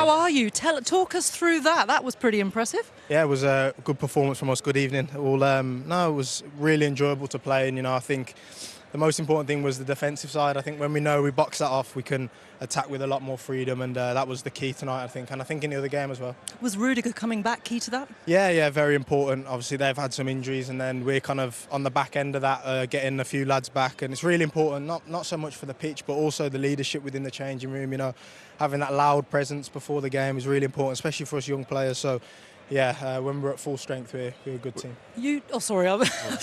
How are you? Talk us through that. That was pretty impressive. Yeah, it was a good performance from us. Good evening. It was really enjoyable to play, and I think the most important thing was the defensive side. I think when we know we box that off, we can attack with a lot more freedom, and that was the key tonight, I think. And I think in the other game as well. Was Rudiger coming back key to that? Yeah, very important. Obviously, they've had some injuries, and then we're kind of on the back end of that, getting a few lads back. And it's really important, not so much for the pitch, but also the leadership within the changing room. Having that loud presence before the game is really important, especially for us young players. So, yeah, when we're at full strength, we're a good team. I was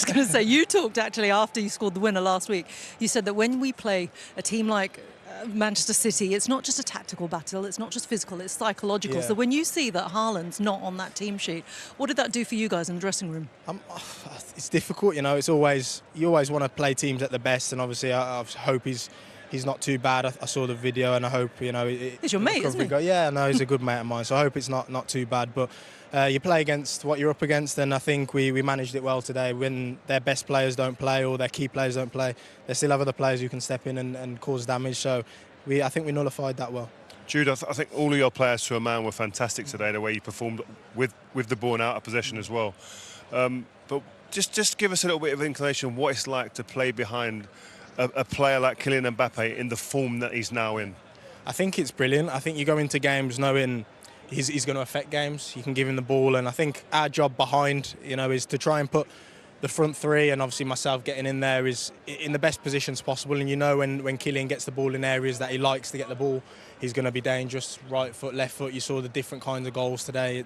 going to say, you talked actually after you scored the winner last week. You said that when we play a team like Manchester City, it's not just a tactical battle, it's not just physical, it's psychological. Yeah. So when you see that Haaland's not on that team sheet, what did that do for you guys in the dressing room? It's difficult, It's always, you always want to play teams at the best, and obviously I hope he's not too bad. I saw the video, and I hope he's your mate, isn't he? Yeah, no, he's a good mate of mine, so I hope it's not too bad. But you play against what you're up against, and I think we managed it well today. When their best players don't play or their key players don't play, they still have other players who can step in and cause damage. So I think we nullified that well. Jude, I think all of your players to a man were fantastic today, the way you performed with the ball and out of possession as well. But just give us a little bit of inclination what it's like to play behind a player like Kylian Mbappe in the form that he's now in. I think it's brilliant. I think you go into games knowing he's going to affect games. You can give him the ball, and I think our job behind, is to try and put the front three, and obviously myself getting in there, is in the best positions possible. And when Kylian gets the ball in areas that he likes to get the ball, he's going to be dangerous. Right foot, left foot. You saw the different kinds of goals today.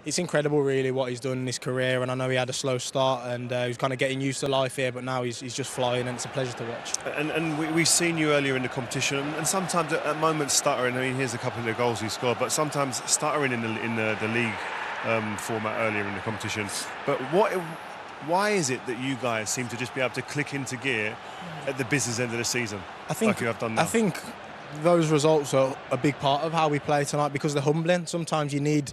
It's incredible, really, what he's done in his career. And I know he had a slow start, and he's kind of getting used to life here, but now he's just flying, and it's a pleasure to watch. And we've seen you earlier in the competition, and sometimes at moments stuttering. I mean, here's a couple of the goals he scored, but sometimes stuttering in the league format earlier in the competition. But why is it that you guys seem to just be able to click into gear at the business end of the season, like you have done now? I think those results are a big part of how we play tonight, because they're humbling. Sometimes you need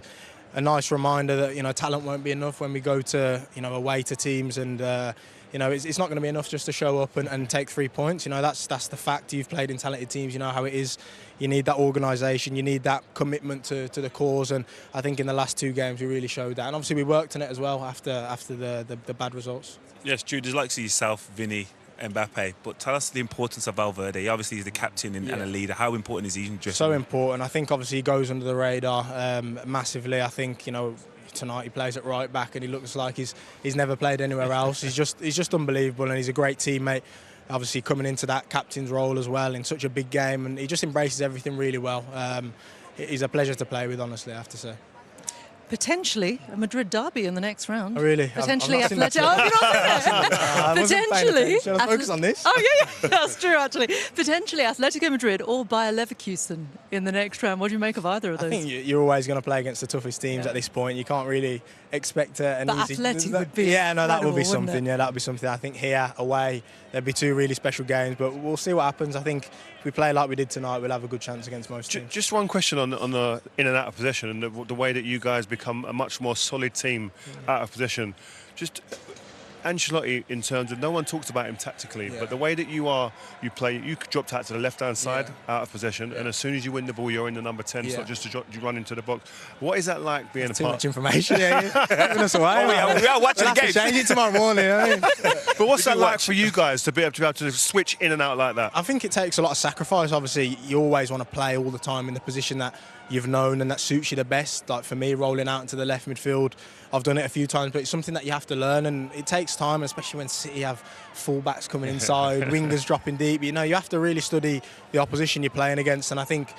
a nice reminder that talent won't be enough when we go to away to teams, and it's not going to be enough just to show up and take 3 points. That's the fact. You've played in talented teams, you know how it is. You need that organisation, you need that commitment to the cause, and I think in the last 2 games we really showed that. And obviously we worked on it as well after the bad results. Yes, Jude, there's like yourself, Vinny, Mbappe, but tell us the importance of Valverde. Obviously he's the captain and a leader. How important is he in dressing? So important. I think obviously he goes under the radar massively. I think tonight he plays at right back, and he looks like he's never played anywhere else. He's just unbelievable, and he's a great teammate. Obviously coming into that captain's role as well in such a big game, and he just embraces everything really well. He's a pleasure to play with, honestly, I have to say. Potentially a Madrid derby in the next round. Oh, really? Potentially Athletic. Oh, you've not seen it? Potentially. Shall I focus on this? Oh, yeah, that's true, actually. Potentially Atletico Madrid or Bayer Leverkusen in the next round. What do you make of either of those? I think you're always going to play against the toughest teams at this point. You can't really expect an easy... Athletic would be that would be something. Yeah, that would be something. I think here, away, there'd be 2 really special games, but we'll see what happens. I think if we play like we did tonight, we'll have a good chance against most teams. Just one question on the in and out of possession, and the way that you guys become a much more solid team out of possession. Just Ancelotti, in terms of, no one talks about him tactically, but the way that you dropped out to the left-hand side out of possession, and as soon as you win the ball, you're in the number 10. It's not just you run into the box. What is that like being a part? Too much information. Giving us away. We are watching the game. We'll have to change it tomorrow morning. But what's that like for you guys to be able to switch in and out like that? I think it takes a lot of sacrifice. Obviously, you always want to play all the time in the position that you've known and that suits you the best. Like for me, rolling out into the left midfield, I've done it a few times, but it's something that you have to learn, and it takes time, especially when City have full-backs coming inside, wingers dropping deep. You have to really study the opposition you're playing against, and I think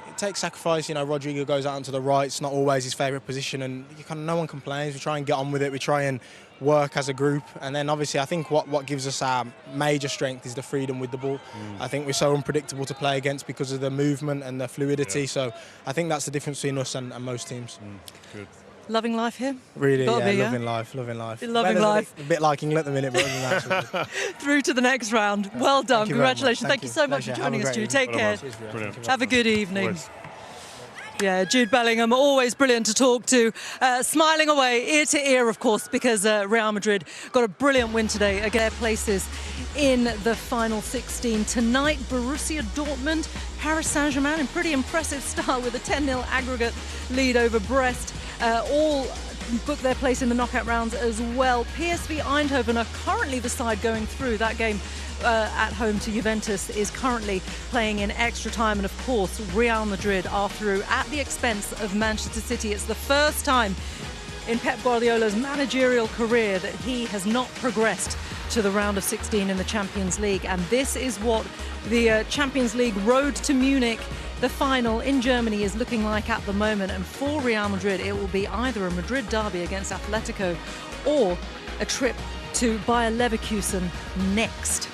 it takes sacrifice. Rodrigo goes out onto the right. It's not always his favourite position, and no one complains. We try and get on with it. We try and work as a group, and then obviously I think what gives us our major strength is the freedom with the ball. I think we're so unpredictable to play against because of the movement and the fluidity, so I think that's the difference between us and most teams. Good. Loving life here? Really, loving life. Loving life. A bit like England at the minute, but other than that, through to the next round. Well done. Congratulations. Thank you so much for joining us, Jude. Take care. Brilliant. Have a good evening. Yeah, Jude Bellingham, always brilliant to talk to. Smiling away, ear to ear, of course, because Real Madrid got a brilliant win today against their places in the final 16. Tonight, Borussia Dortmund, Paris Saint-Germain in pretty impressive style with a 10-0 aggregate lead over Brest. All book their place in the knockout rounds as well. PSV Eindhoven are currently the side going through. That game at home to Juventus is currently playing in extra time, and of course Real Madrid are through at the expense of Manchester City. It's the first time in Pep Guardiola's managerial career that he has not progressed to the round of 16 in the Champions League, and this is what the Champions League road to Munich, the final in Germany, is looking like at the moment. And for Real Madrid, it will be either a Madrid derby against Atletico or a trip to Bayer Leverkusen next.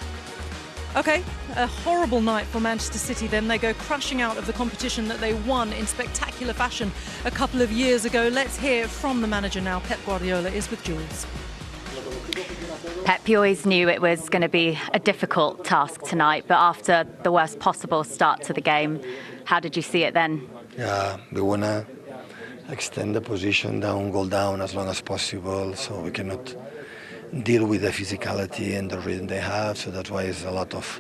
Okay, a horrible night for Manchester City then. They go crashing out of the competition that they won in spectacular fashion a couple of years ago. Let's hear from the manager now. Pep Guardiola is with Jules. Pep, you always knew it was going to be a difficult task tonight, but after the worst possible start to the game, how did you see it then? Yeah, we want to extend the position down, goal down as long as possible, so we cannot deal with the physicality and the rhythm they have. So that's why it's a lot of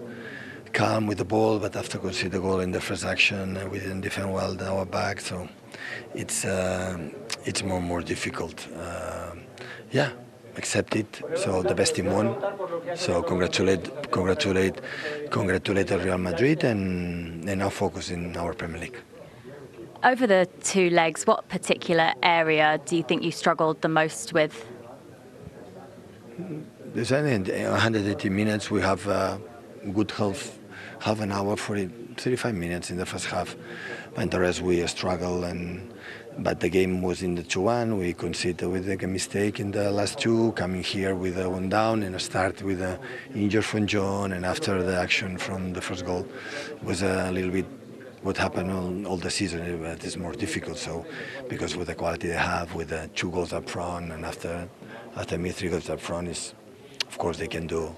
calm with the ball. But after conceding the goal in the first action, we didn't defend well our back. So it's more difficult. Yeah, accept it. So the best team won. So congratulate Real Madrid and now focus in our Premier League. Over the two legs, what particular area do you think you struggled the most with? There's only 180 minutes. We have good half an hour, 35 minutes in the first half. And the rest we struggle. But the game was in the 2-1. We conceded with a mistake in the last two, coming here with a one down and a start with an injury from John. And after the action from the first goal, it was a little bit what happened all the season. It is more difficult. So because with the quality they have, with the 2 goals up front, and after me 3 goals up front, is of course they can do.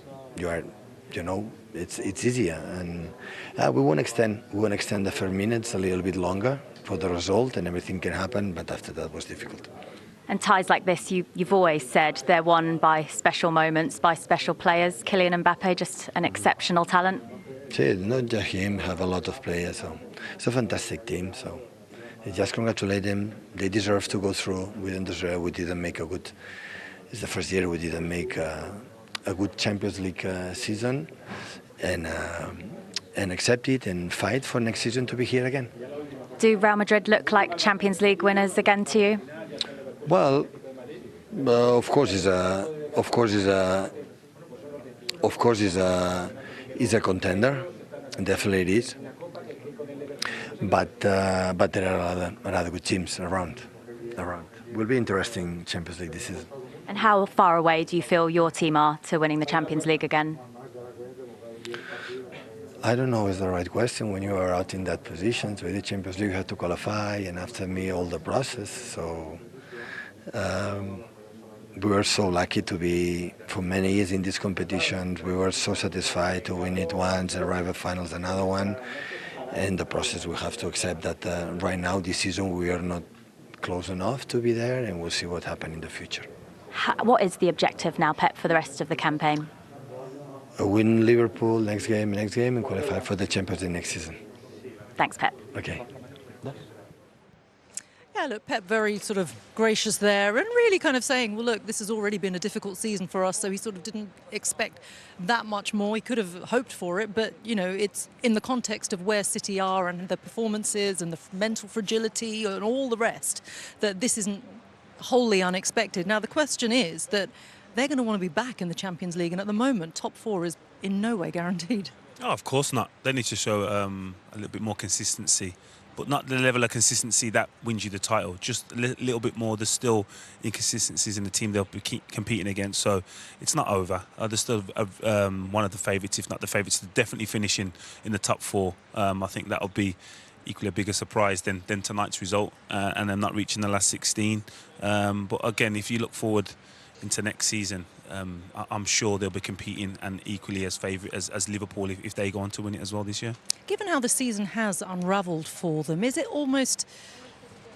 It's easier, and we want to extend the 4 minutes a little bit longer for the result, and everything can happen. But after that was difficult. And ties like this, you've always said they're won by special moments, by special players. Kylian Mbappe, just an exceptional talent. See, not just him. Have a lot of players. So it's a fantastic team. So I just congratulate them. They deserve to go through. We didn't deserve. We didn't make a good. It's the first year we didn't make a good Champions League season, and accept it and fight for next season to be here again. Do Real Madrid look like Champions League winners again to you? Well, of course is a contender, definitely it is. But there are other good teams around. Will be interesting Champions League this season. And how far away do you feel your team are to winning the Champions League again? I don't know is the right question. When you are out in that position, so in the Champions League you have to qualify, and after me all the process. So we were so lucky to be for many years in this competition. We were so satisfied to win it once, arrive at finals another one, and the process we have to accept that right now this season we are not close enough to be there, and we'll see what happens in the future. What is the objective now, Pep, for the rest of the campaign? Win Liverpool next game, and qualify for the Champions League next season. Thanks, Pep. Okay. Yeah, look, Pep very sort of gracious there and really kind of saying, well, look, this has already been a difficult season for us, so he sort of didn't expect that much more. He could have hoped for it, but, it's in the context of where City are and the performances and the mental fragility and all the rest, that this isn't wholly unexpected. Now, the question is that they're going to want to be back in the Champions League, and at the moment, top 4 is in no way guaranteed. Oh, of course not. They need to show a little bit more consistency, but not the level of consistency that wins you the title. Just a little bit more. There's still inconsistencies in the team they'll be competing against, so it's not over. They're still one of the favourites, if not the favourites, to definitely finishing in the top 4. I think that'll be equally a bigger surprise than tonight's result, and them not reaching the last 16. But again, if you look forward into next season, I'm sure they'll be competing and equally as favourite as Liverpool if they go on to win it as well this year. Given how the season has unravelled for them, is it almost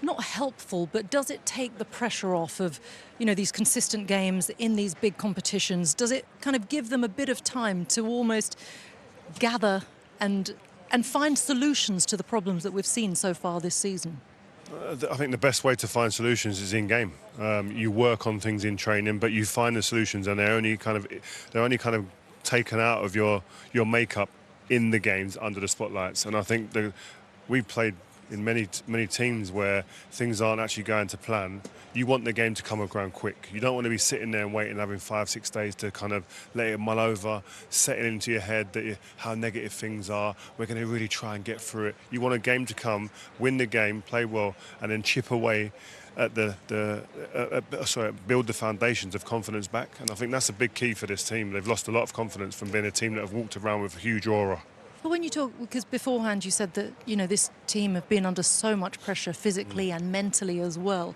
not helpful, but does it take the pressure off of, these consistent games in these big competitions? Does it kind of give them a bit of time to almost gather and find solutions to the problems that we've seen so far this season? I think the best way to find solutions is in game. You work on things in training, but you find the solutions, and they're only kind of taken out of your makeup in the games under the spotlights. And I think we've played in many teams where things aren't actually going to plan. You want the game to come around quick. You don't want to be sitting there and waiting, having 5-6 days to kind of let it mull over, setting into your head that how negative things are. We're going to really try and get through it. You want a game to come, win the game, play well, and then chip away at build the foundations of confidence back. And I think that's a big key for this team. They've lost a lot of confidence from being a team that have walked around with a huge aura. But when you talk, because beforehand you said that, this team have been under so much pressure physically and mentally as well.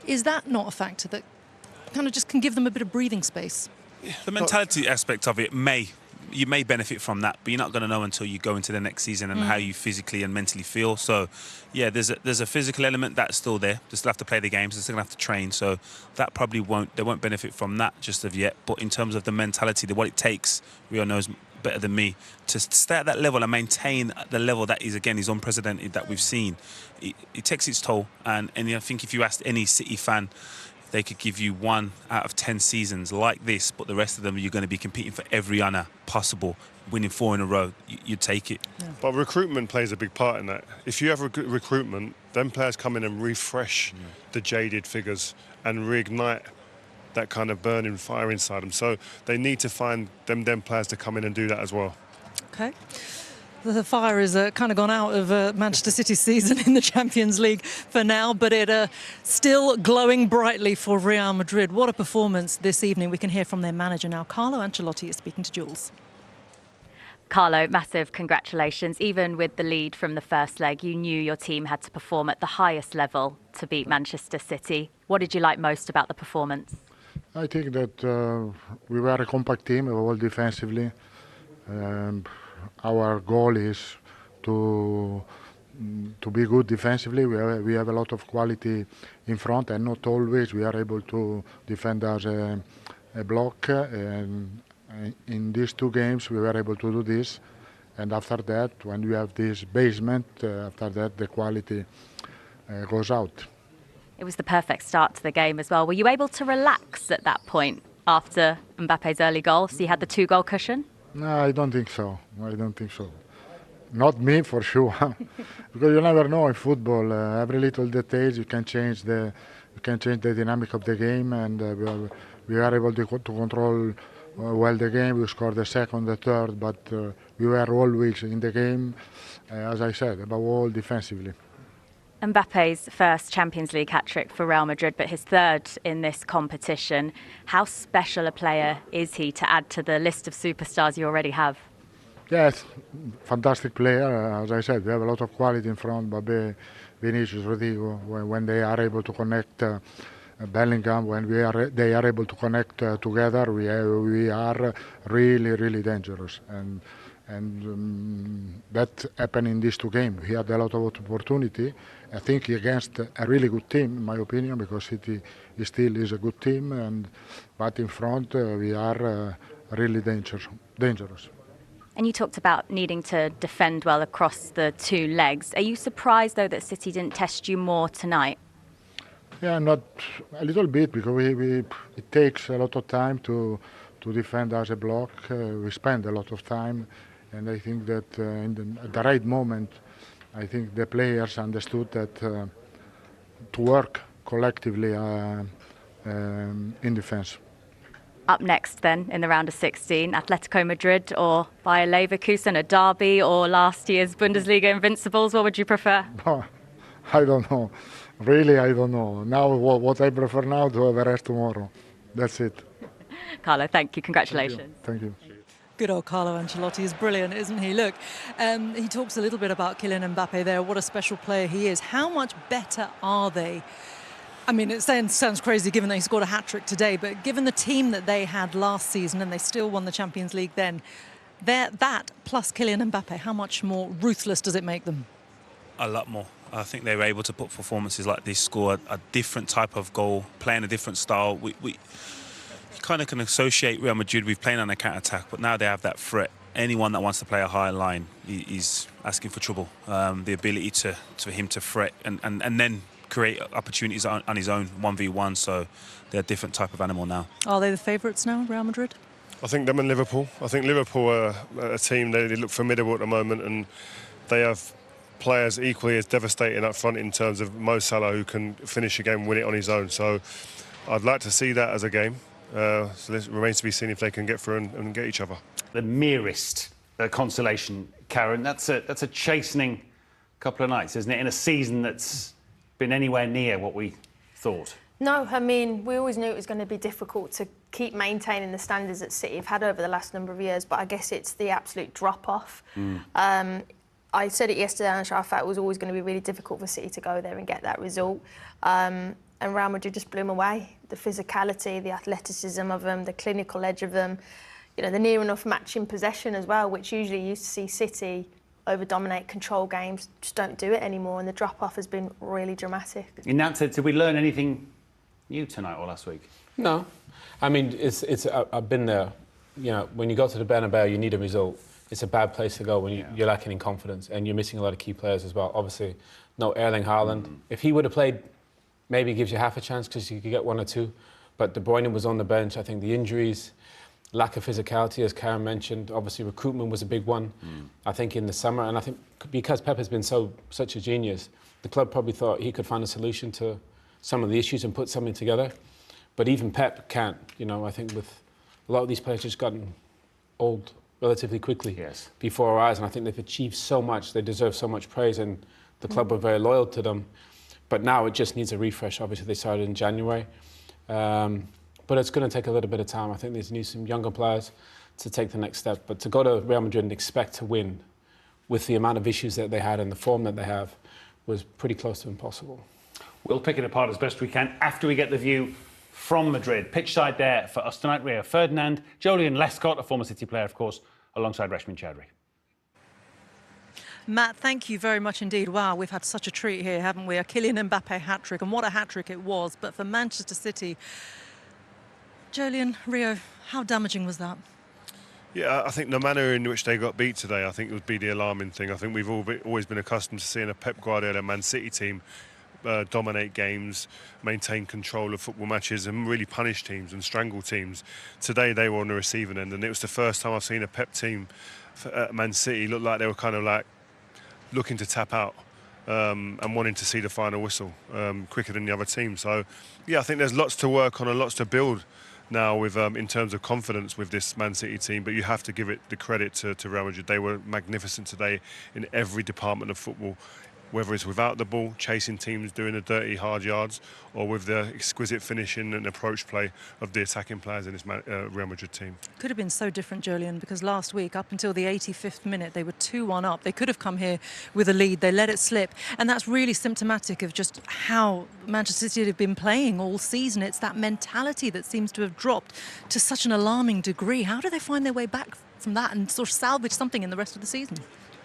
Is that not a factor that kind of just can give them a bit of breathing space? The mentality aspect of it you may benefit from that, but you're not going to know until you go into the next season and how you physically and mentally feel. So, yeah, there's a physical element that's still there. They still have to play the games. They still have to train. So that probably won't benefit from that just of yet. But in terms of the mentality, what it takes, Rio knows better than me, to stay at that level and maintain the level that is unprecedented that we've seen. It takes its toll, and I think if you asked any City fan, they could give you 1 out of 10 seasons like this, but the rest of them you're going to be competing for every honour possible, winning 4 in a row. You'd take it. Yeah. But recruitment plays a big part in that. If you have recruitment, then players come in and refresh the jaded figures and reignite that kind of burning fire inside them. So they need to find them players to come in and do that as well. Okay. The fire is kind of gone out of Manchester City's season in the Champions League for now, but it still glowing brightly for Real Madrid. What a performance this evening. We can hear from their manager now. Carlo Ancelotti is speaking to Jules. Carlo, massive congratulations. Even with the lead from the first leg, you knew your team had to perform at the highest level to beat Manchester City. What did you like most about the performance? I think that we were a compact team, all defensively. Our goal is to be good defensively. We have a lot of quality in front, and not always we are able to defend as a block. And in these 2 games, we were able to do this. And after that, when we have this basement, after that, the quality goes out. It was the perfect start to the game as well. Were you able to relax at that point after Mbappe's early goal? So you had the 2-goal cushion? No, I don't think so. Not me, for sure. Because you never know in football. Every little detail you can change the dynamic of the game, and we are able to control well the game. We scored the second, the third, but we were always in the game, as I said, above all defensively. Mbappe's first Champions League hat-trick for Real Madrid, but his 3rd in this competition. How special a player is he to add to the list of superstars you already have? Yes, fantastic player. As I said, we have a lot of quality in front. Mbappe, Vinicius, Rodrigo, when they are able to connect, Bellingham, when they are able to connect together, we are really, really dangerous. And that happened in these 2 games. He had a lot of opportunity. I think against a really good team, in my opinion, because City still is a good team. But in front, we are really dangerous. And you talked about needing to defend well across the 2 legs. Are you surprised, though, that City didn't test you more tonight? Yeah, not a little bit, because it takes a lot of time to defend as a block. We spend a lot of time. And I think that at the right moment, I think the players understood that to work collectively in defense. Up next then, in the round of 16, Atletico Madrid or Bayer Leverkusen, a derby, or last year's Bundesliga invincibles, what would you prefer? I don't know. Really, I don't know. Now, what I prefer now to have a rest tomorrow. That's it. Carlo, thank you. Congratulations. Thank you. Good old Carlo Ancelotti is brilliant, isn't he? Look, he talks a little bit about Kylian Mbappe there, what a special player he is. How much better are they I mean, it sounds crazy given that he scored a hat-trick today, but given the team that they had last season and they still won the Champions League then, that plus Kylian Mbappe, how much more ruthless does it make them? A lot more. I think they were able to put performances like this, score a different type of goal, playing a different style. We kind of can associate Real Madrid with playing on a counter-attack, but now they have that threat. Anyone that wants to play a higher line is asking for trouble. The ability for him to threat and then create opportunities on his own, 1v1, so they're a different type of animal now. Are they the favourites now, Real Madrid? I think them and Liverpool. I think Liverpool are a team, they look formidable at the moment, and they have players equally as devastating up front in terms of Mo Salah, who can finish a game and win it on his own. So I'd like to see that as a game. So it remains to be seen if they can get through and get each other. The merest consolation, Karen, that's a chastening couple of nights, isn't it, in a season that's been anywhere near what we thought? No, I mean, we always knew it was going to be difficult to keep maintaining the standards that City have had over the last number of years, but I guess it's the absolute drop-off. I said it yesterday, and I felt it was always going to be really difficult for City to go there and get that result. And Real Madrid just blew them away. The physicality, the athleticism of them, the clinical edge of them, you know, the near enough matching possession as well, which usually used to see City over-dominate, control games, just don't do it anymore, and the drop-off has been really dramatic. In that sense, did we learn anything new tonight or last week? No. I mean, I've been there. You know, when you go to the Bernabeu, you need a result. It's a bad place to go when you're lacking in confidence and you're missing a lot of key players as well. Obviously, no Erling Haaland. If he would have played, maybe gives you half a chance because you could get one or two. But De Bruyne was on the bench. I think the injuries, lack of physicality, as Karen mentioned. Obviously, recruitment was a big one, I think, in the summer. And I think because Pep has been such a genius, the club probably thought he could find a solution to some of the issues and put something together. But even Pep can't. You know, I think with a lot of these players just gotten old relatively quickly before our eyes, and I think they've achieved so much. They deserve so much praise, and the club were very loyal to them. But now it just needs a refresh. Obviously, they started in January, but it's going to take a little bit of time. I think they need some younger players to take the next step. But to go to Real Madrid and expect to win with the amount of issues that they had and the form that they have was pretty close to impossible. We'll pick it apart as best we can after we get the view from Madrid. Pitch side there for us tonight, Rio Ferdinand, Jolyon Lescott, a former City player, of course, alongside Rashmin Chowdhury. Matt, thank you very much indeed. Wow, we've had such a treat here, haven't we? A Kylian Mbappe hat-trick, and what a hat-trick it was. But for Manchester City, Jolyon, Rio, how damaging was that? Yeah, I think the manner in which they got beat today, I think would be the alarming thing. I think we've always been accustomed to seeing a Pep Guardiola Man City team dominate games, maintain control of football matches and really punish teams and strangle teams. Today they were on the receiving end, and it was the first time I've seen a Pep team at Man City look like they were kind of like looking to tap out and wanting to see the final whistle quicker than the other team. So yeah, I think there's lots to work on and lots to build now with in terms of confidence with this Man City team, but you have to give it the credit to Real Madrid. They were magnificent today in every department of football, whether it's without the ball, chasing teams, doing the dirty hard yards, or with the exquisite finishing and approach play of the attacking players in this Real Madrid team. Could have been so different, Jolyon, because last week, up until the 85th minute, they were 2-1 up. They could have come here with a lead. They let it slip. And that's really symptomatic of just how Manchester City have been playing all season. It's that mentality that seems to have dropped to such an alarming degree. How do they find their way back from that and sort of salvage something in the rest of the season?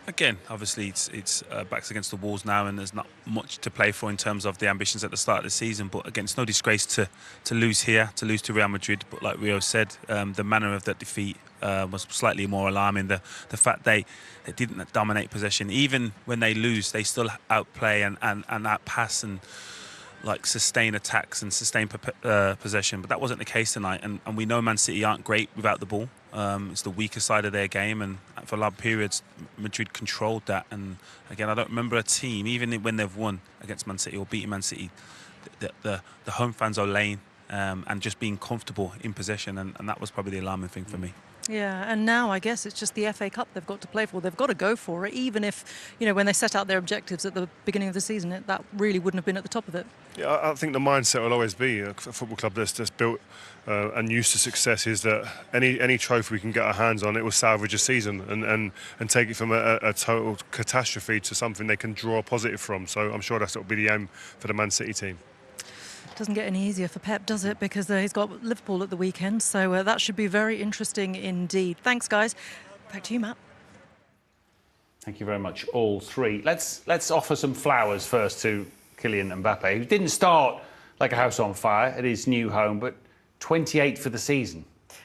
Again, obviously, it's backs against the walls now, and there's not much to play for in terms of the ambitions at the start of the season. But again, it's no disgrace to lose here, to lose to Real Madrid. But like Rio said, the manner of that defeat was slightly more alarming. The fact they didn't dominate possession, even when they lose, they still outplay and outpass and like sustain attacks and sustain possession. But that wasn't the case tonight, and we know Man City aren't great without the ball. It's the weaker side of their game, and for long periods Madrid controlled that. And again, I don't remember a team, even when they've won against Man City or beaten Man City, the home fans are laying and just being comfortable in possession, and that was probably the alarming thing for me. Yeah, and now I guess it's just the FA Cup they've got to play for. They've got to go for it, even if, you know, when they set out their objectives at the beginning of the season, that really wouldn't have been at the top of it. Yeah, I think the mindset will always be a football club that's built and used to success is that any trophy we can get our hands on, it will salvage a season and take it from a total catastrophe to something they can draw a positive from. So I'm sure that will be the aim for the Man City team. Doesn't get any easier for Pep, does it? Because he's got Liverpool at the weekend, so that should be very interesting indeed. Thanks, guys. Back to you, Matt. Thank you very much, all three. Let's offer some flowers first to Kylian Mbappe, who didn't start like a house on fire at his new home, but 28 for the season.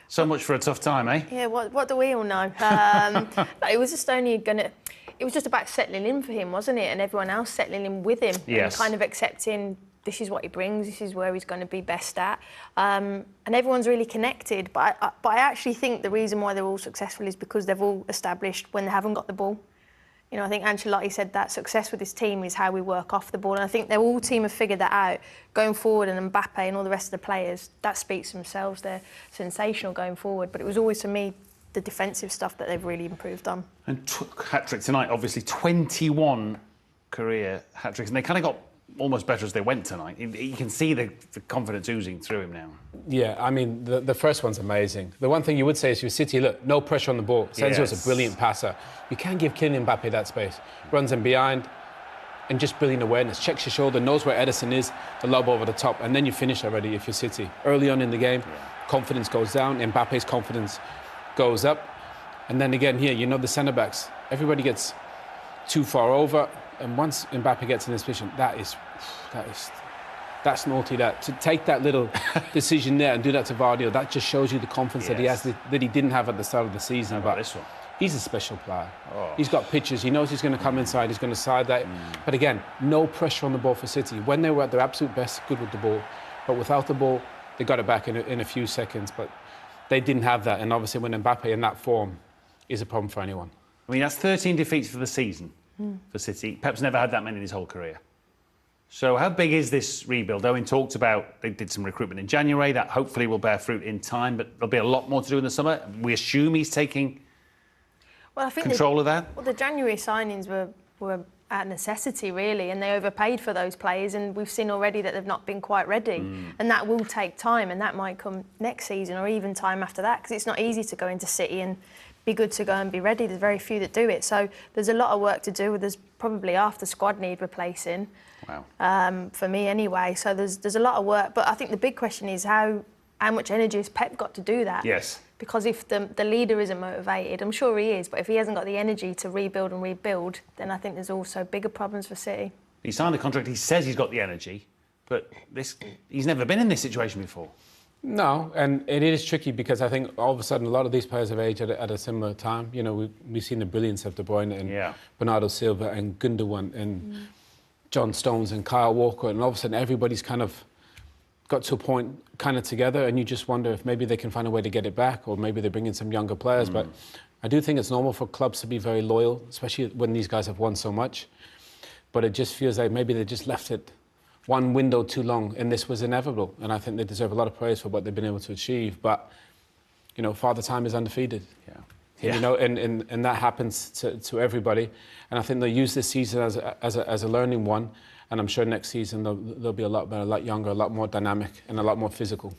So much for a tough time, eh? Yeah, what do we all know? It was just only it was just about settling in for him, wasn't it? And everyone else settling in with him. Yes. And kind of accepting this is what he brings, this is where he's going to be best at. And everyone's really connected. But I actually think the reason why they're all successful is because they've all established when they haven't got the ball. You know, I think Ancelotti said that success with this team is how we work off the ball. And I think their all team have figured that out going forward. And Mbappe and all the rest of the players, that speaks for themselves. They're sensational going forward. But it was always, for me, the defensive stuff that they've really improved on. And hat-trick tonight, obviously 21 career hat-tricks. And they kind of got almost better as they went tonight. You can see the confidence oozing through him now. Yeah, I mean, the first one's amazing. The one thing you would say is, with City, look, no pressure on the ball. Sensio's a brilliant passer. You can't give Kylian Mbappe that space. Runs him behind and just brilliant awareness. Checks your shoulder, knows where Edison is, the lob over the top, and then you finish already if you're City. Early on in the game, confidence goes down, Mbappe's confidence goes up. And then again here, you know, the centre-backs, everybody gets too far over, and once Mbappe gets in this position, that's naughty. That to take that little decision there and do that to Guardiola, that just shows you the confidence that he has, that he didn't have at the start of the season. But this one? He's a special player. He's got pitches. He knows he's going to come inside. He's going to side that. But again, no pressure on the ball for City. When they were at their absolute best, good with the ball. But without the ball, they got it back in a few seconds. But they didn't have that. And obviously, when Mbappe in that form is a problem for anyone. I mean, that's 13 defeats for the season for City. Pep's never had that many in his whole career. So how big is this rebuild? Owen talked about they did some recruitment in January. That hopefully will bear fruit in time, but there'll be a lot more to do in the summer. We assume he's taking control of that? Well, the January signings were at necessity, really, and they overpaid for those players, and we've seen already that they've not been quite ready. And that will take time, and that might come next season or even time after that, because it's not easy to go into City and be good to go and be ready. There's very few that do it. So there's a lot of work to do. There's probably half the squad need replacing. Wow. For me anyway. So there's a lot of work. But I think the big question is how much energy has Pep got to do that? Yes. Because if the leader isn't motivated, I'm sure he is, but if he hasn't got the energy to rebuild, then I think there's also bigger problems for City. He signed a contract, he says he's got the energy, but he's never been in this situation before. No, and it is tricky because I think all of a sudden a lot of these players have aged at a similar time. You know, we've seen the brilliance of De Bruyne and Bernardo Silva and Gundogan and John Stones and Kyle Walker, and all of a sudden everybody's kind of got to a point kind of together, and you just wonder if maybe they can find a way to get it back, or maybe they bring in some younger players. But I do think it's normal for clubs to be very loyal, especially when these guys have won so much. But it just feels like maybe they just left it one window too long, and this was inevitable. And I think they deserve a lot of praise for what they've been able to achieve. But, you know, Father Time is undefeated. Yeah. You know, and that happens to everybody. And I think they'll use this season as a learning one. And I'm sure next season they'll be a lot better, a lot younger, a lot more dynamic, and a lot more physical.